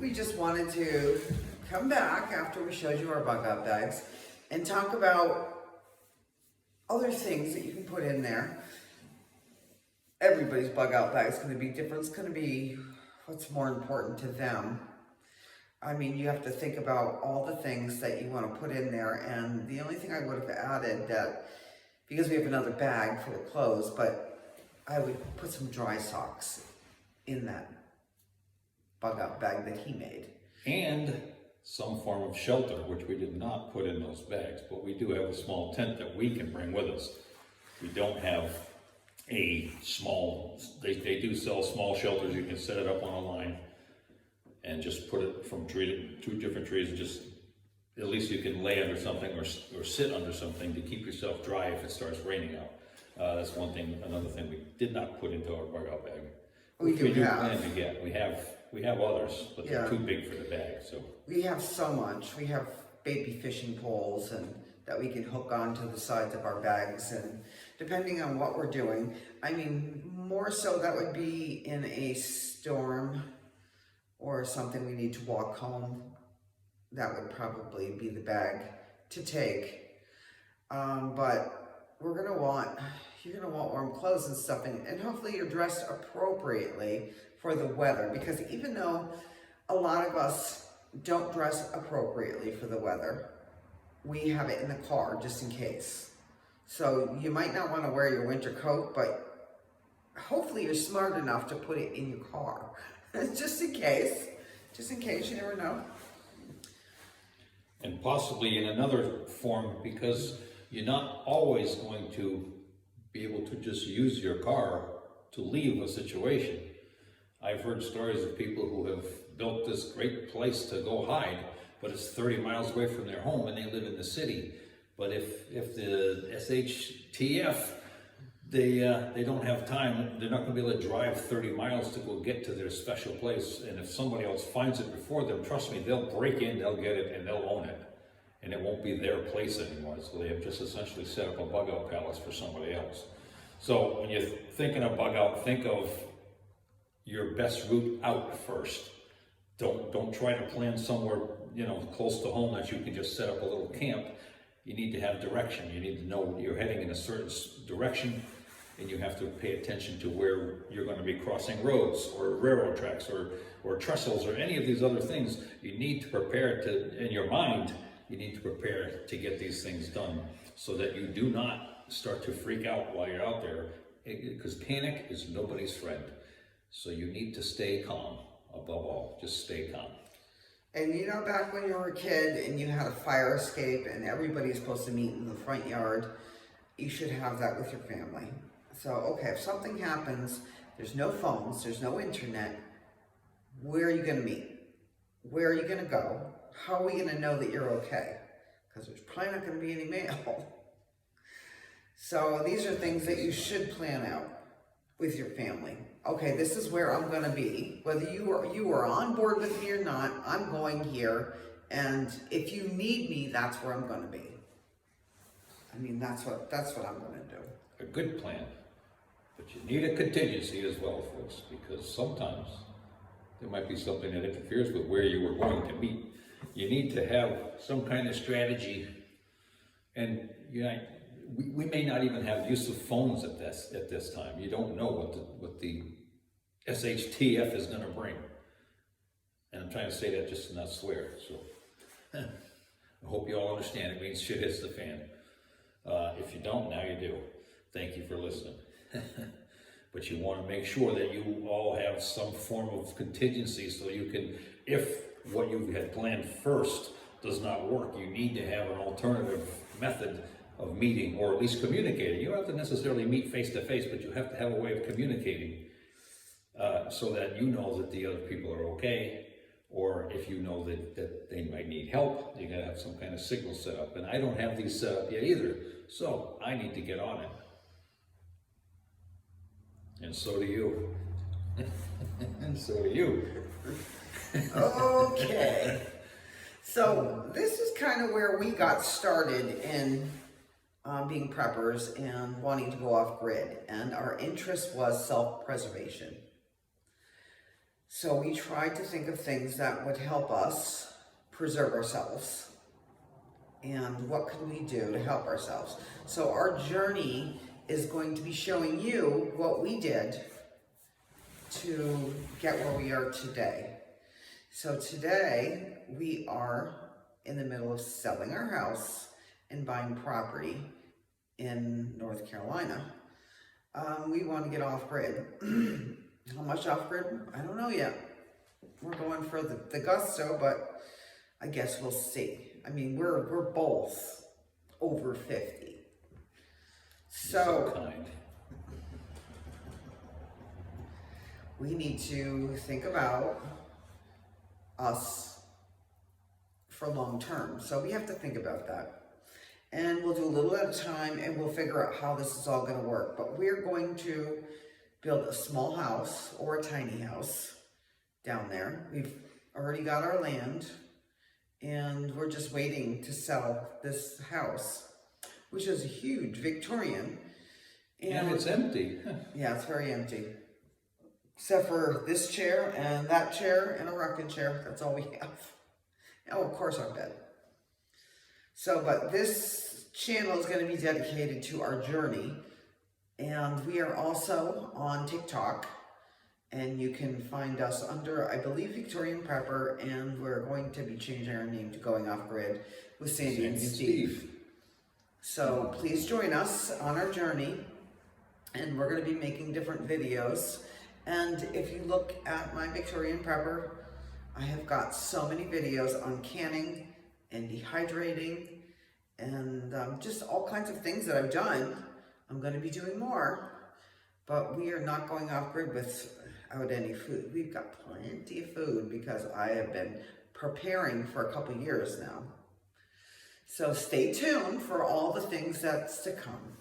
we just wanted to come back after we showed you our bug out bags and talk about other things that you can put in there. Everybody's bug out bag is going to be different. It's going to be what's more important to them. I mean, you have to think about all the things that you want to put in there, and the only thing I would have added that, because we have another bag full of clothes, but I would put some dry socks in that bug out bag that he made. And some form of shelter, which we did not put in those bags, but we do have a small tent that we can bring with us. We don't have a small, they do sell small shelters. You can set it up on a line and just put it from tree to 2 different trees, and just, at least you can lay under something or sit under something to keep yourself dry if it starts raining out. That's one thing. Another thing we did not put into our bug out bag. We do plan to get. We have others, but they're too big for the bag. So we have so much. We have baby fishing poles and that we can hook onto the sides of our bags, and depending on what we're doing, I mean, more so that would be in a storm or something we need to walk home. That would probably be the bag to take. But you're gonna want warm clothes and stuff, and hopefully you're dressed appropriately for the weather, because even though a lot of us don't dress appropriately for the weather, we have it in the car just in case. So you might not want to wear your winter coat, but hopefully you're smart enough to put it in your car. Just in case, you never know. And possibly in another form, because you're not always going to be able to just use your car to leave a situation. I've heard stories of people who have built this great place to go hide, but it's 30 miles away from their home and they live in the city. But if the SHTF, they don't have time, they're not gonna be able to drive 30 miles to go get to their special place. And if somebody else finds it before them, trust me, they'll break in, they'll get it, and they'll own it. And it won't be their place anymore. So they have just essentially set up a bug out palace for somebody else. So when you're thinking of bug out, think of your best route out first. Don't try to plan somewhere, close to home that you can just set up a little camp. You need to have direction. You need to know you're heading in a certain direction, and you have to pay attention to where you're going to be crossing roads or railroad tracks or trestles or any of these other things. You need to prepare in your mind, you need to prepare to get these things done so that you do not start to freak out while you're out there, because panic is nobody's friend. So you need to stay calm. Above all, just stay calm. And back when you were a kid and you had a fire escape and everybody's supposed to meet in the front yard, you should have that with your family. So, okay, if something happens, there's no phones, there's no internet, where are you going to meet? Where are you going to go? How are we going to know that you're okay? Because there's probably not going to be any mail. So these are things that you should plan out with your family. Okay, this is where I'm going to be. Whether you are on board with me or not, I'm going here. And if you need me, that's where I'm going to be. I mean, that's what I'm going to do. A good plan, but you need a contingency as well, folks, because sometimes there might be something that interferes with where you were going to meet. You need to have some kind of strategy, and we may not even have use of phones at this time. You don't know what the SHTF is going to bring. And I'm trying to say that just to not swear. So I hope you all understand. It means shit hits the fan. If you don't, now you do. Thank you for listening. But you want to make sure that you all have some form of contingency so you can, if what you had planned first does not work, you need to have an alternative method of meeting, or at least communicating. You don't have to necessarily meet face to face, but you have to have a way of communicating so that you know that the other people are okay, or if you know that they might need help, you gotta have some kind of signal set up. And I don't have these set up yet either, so I need to get on it. And so do you. And so do you. Okay. So this is kind of where we got started in being preppers and wanting to go off grid, and our interest was self-preservation. So we tried to think of things that would help us preserve ourselves. And what can we do to help ourselves? So our journey is going to be showing you what we did to get where we are today. So today we are in the middle of selling our house and buying property in North Carolina. We want to get off grid. How much off grid? I don't know yet. We're going for the gusto, but I guess we'll see. I mean, we're both over 50. So kind. We need to think about us for long term. So we have to think about that. And we'll do a little at a time and we'll figure out how this is all going to work. But we're going to build a small house or a tiny house down there. We've already got our land and we're just waiting to sell this house, which is a huge Victorian. And it's empty. Yeah, it's very empty. Except for this chair and that chair and a rocking chair. That's all we have. Oh, of course, our bed. So, but this channel is going to be dedicated to our journey. And we are also on TikTok. And you can find us under, I believe, Victorian Prepper. And we're going to be changing our name to Going Off Grid with Sandy and Steve. So please join us on our journey. And we're going to be making different videos. And if you look at my Victorian Prepper, I have got so many videos on canning and dehydrating and just all kinds of things that I've done. I'm going to be doing more, but we are not going off grid without any food. We've got plenty of food because I have been preparing for a couple years now. So stay tuned for all the things that's to come.